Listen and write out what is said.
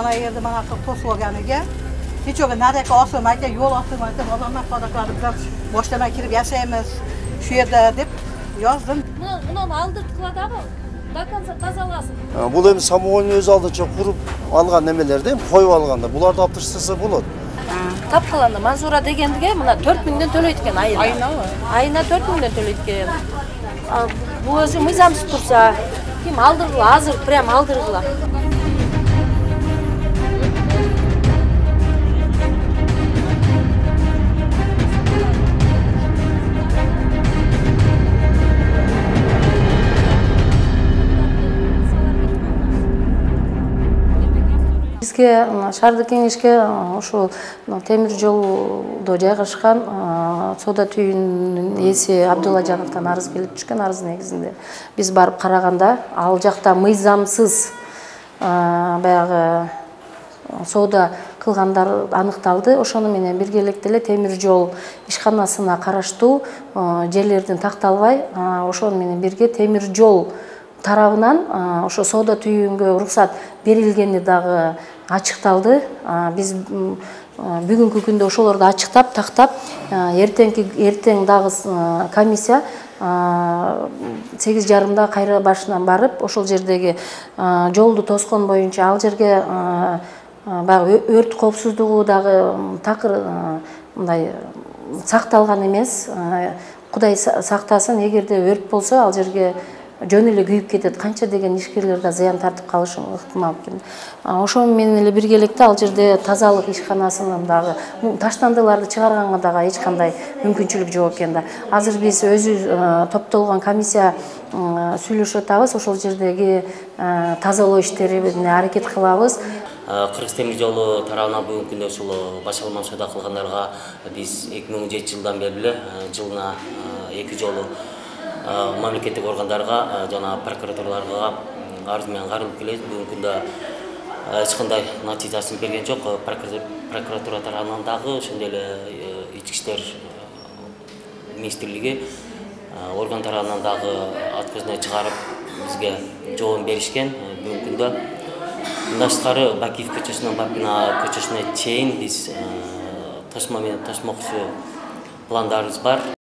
Ana yerdə mənə toslaganıga. Hiç yok, nerede asılmayken, yol asılmayken, adamlar fadakları biraz boşlama kirip yaşayamaz şu yerde deyip yazdım. Bunu aldırdıklar da mı? Dakansa tazalasın. Бұл енді самогон өз алдынша құрып алған немелерді қойып алғанда бұларды аптырыстаса болады. Tapqalanda Mansura degенге мына 4000ден төлөйт экен айына. Айына 4000ден төлөйт экен. Бул өзү мыйзамсыз турса, ким алдыргыла, азыр прям алдыргыла. Бизге шаардык кеңешке ошол темир жолдо жайгашкан соода түйүнүнүн ээси Абдуллажановдон арыз келип түшкөн. Арыз негизинде биз барып караганда ал жакта мыйзамсыз баягы соода кылгандар аныкталды. Ошону менен биргеликте эле темир жол ишканасына караштуу жерлердин такталбай, ошону менен бирге темир жол тарабынан ошо соода түйүнгө уруксат берилгени дагы ачыкталды. Биз бүгүнкү күндө ошолорду ачыктап, тактап, эртең дагы комиссия 8:30 кайра башынан барып, ошол жердеги жолду тоскон боюнча ал жерге баягы өрт коопсуздугу дагы такыр мындай сакталган эмес. Кудай сактасын, эгерде өрт болсо ал жерге жөн эле күйүп кетет. Канча деген ишкерлер да зыян тартып калышы ыктымал экен. Ошол менен эле биргеликте ал жерде тазалык ишканасынын дагы таштандыларды чыгарганга дагы эч кандай мүмкүнчүлүк жок экен да. Азыр биз өзү топтолгон комиссия сүйлөшүп атабыз. Ошол жердеги тазалоо иштерине аракет кылабыз. Кыргыз темир жолу тарабынан бүгүнкү күндө ушул башалма соода кылгандарга биз 2017 жылдан бери жылына 2 жолу мамлекеттик органдарга жана прокуратураларга арыз менен каралып келебиз. Бүгүнкү күндө эч кандай натыйжасын берген жок. Прокуратура тарабынан дагы ошондой эле ички иштер министрлиги орган тарабынан дагы отказной чыгарып бизге жооп беришкен. Бүгүнкү күндө мындан тышкары Бакиев көчөсүнөн Бапина көчөсүнө чейин биз тосмо менен тосмокчу пландарыбыз бар.